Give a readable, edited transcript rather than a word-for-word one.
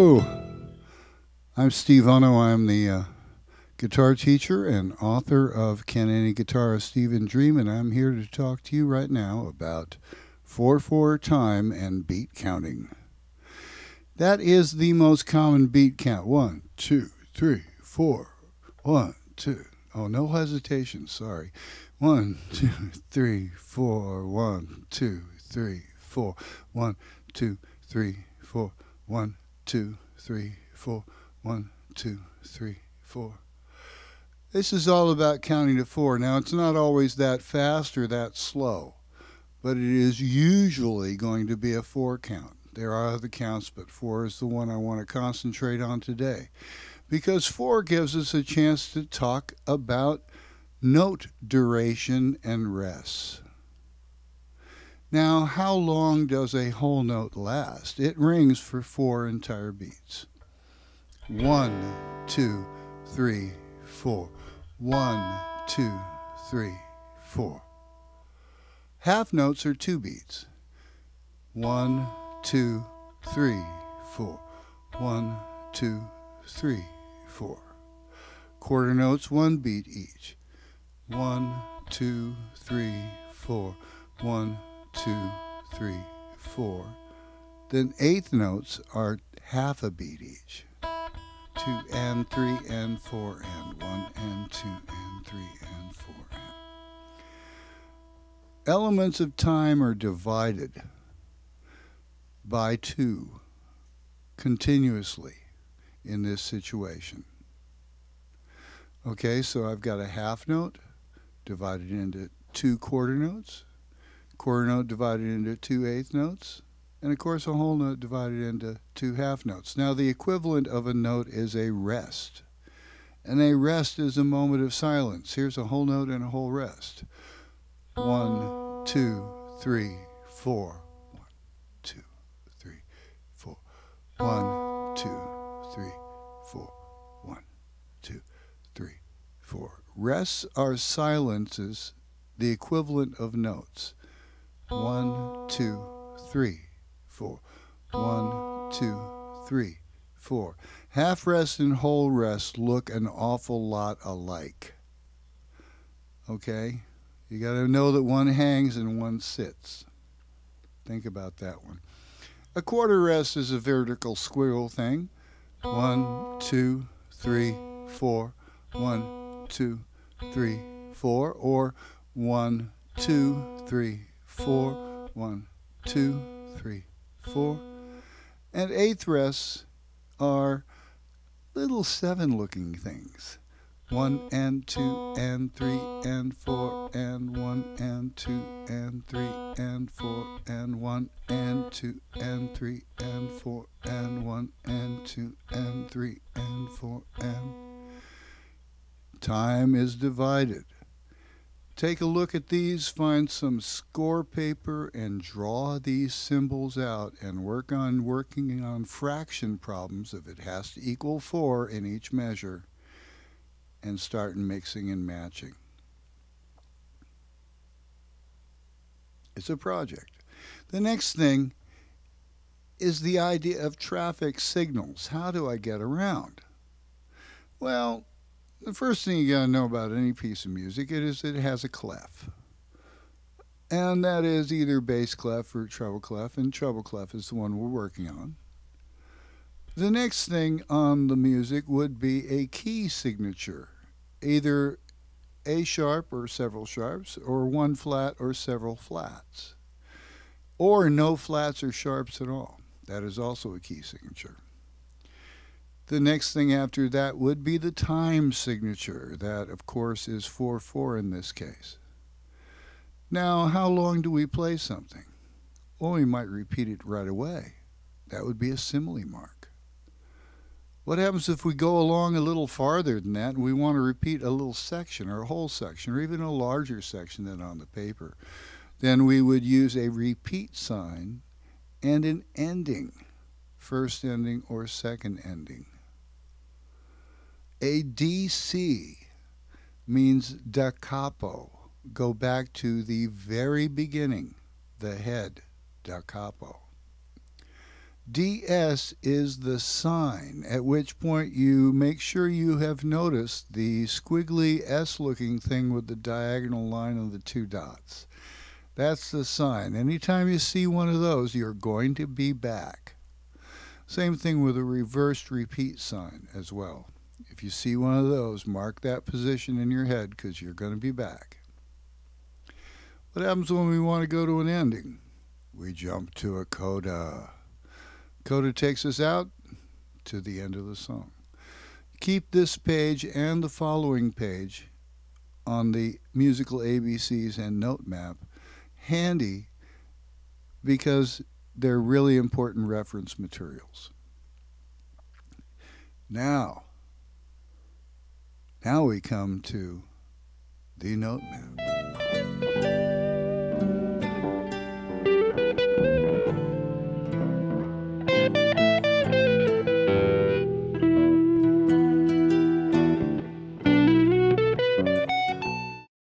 Hello, I'm Steve Ono. I'm the guitar teacher and author of Can Any Guitarist Even Dream, and I'm here to talk to you right now about 4/4 time and beat counting. That is the most common beat count. 1, 2, 3, 4. 1, 2. Oh, no hesitation. Sorry. 1, 2, 3, 4. 1, 2, 3, 4. 1, 2, 3, 4. 1, 2, 3, 4. 1, 2, 3, 4. This is all about counting to 4. Now, it's not always that fast or that slow, but it is usually going to be a 4 count. There are other counts, but 4 is the one I want to concentrate on today, because 4 gives us a chance to talk about note duration and rest. Now, how long does a whole note last? It rings for 4 entire beats. 1, 2, 3, 4. 1, 2, 3, 4. Half notes are 2 beats. 1, 2, 3, 4. 1, 2, 3, 4. Quarter notes 1 beat each. 1, 2, 3, 4. 1, 2, 3, 4. Then eighth notes are half a beat each. 2 and 3 and 4 and 1 and 2 and 3 and 4 and. Elements of time are divided by 2 continuously in this situation. Okay, so I've got a half note divided into 2 quarter notes, quarter note divided into 2 eighth notes, and of course a whole note divided into 2 half notes. Now the equivalent of a note is a rest, and a rest is a moment of silence. Here's a whole note and a whole rest. 1, 2, 3, 4. 1, 2, 3, 4. 1, 2, 3, 4. 1, 2, 3, 4. Rests are silences, the equivalent of notes. 1, 2, 3, 4. 1, 2, 3, 4. Half rest and whole rest look an awful lot alike. Okay? You got to know that one hangs and one sits. Think about that one. A quarter rest is a vertical squiggle thing. 1, 2, 3, 4. 1, 2, 3, 4. Or 1, 2, 3, 4. 1, 2, 3, 4. And eighth rests are little 7-looking things. 1 and 2 and 3 and 4 and 1 and 2 and 3 and 4 and 1 and 2 and 3 and 4 and 1 and 2 and 3 and 4 and. Time is divided. Take a look at these, find some score paper, and draw these symbols out and working on fraction problems if it has to equal 4 in each measure, and start mixing and matching. It's a project. The next thing is the idea of traffic signals. How do I get around? Well, the first thing you got to know about any piece of music is it has a clef. And that is either bass clef or treble clef, and treble clef is the one we're working on. The next thing on the music would be a key signature, either a sharp or several sharps, or one flat or several flats, or no flats or sharps at all. That is also a key signature. The next thing after that would be the time signature. That, of course, is 4/4 in this case. Now, how long do we play something? Well, we might repeat it right away. That would be a simile mark. What happens if we go along a little farther than that and we want to repeat a little section or a whole section or even a larger section than on the paper? Then we would use a repeat sign and an ending, first ending or second ending. A DC means da capo. Go back to the very beginning, the head, da capo. DS is the sign, at which point you make sure you have noticed the squiggly S-looking thing with the diagonal line of the two dots. That's the sign. Anytime you see one of those, you're going to be back. Same thing with a reversed repeat sign as well. If you see one of those, mark that position in your head because you're going to be back. What happens when we want to go to an ending? We jump to a coda. Coda takes us out to the end of the song. Keep this page and the following page on the musical ABCs and note map handy because they're really important reference materials. Now we come to the note map.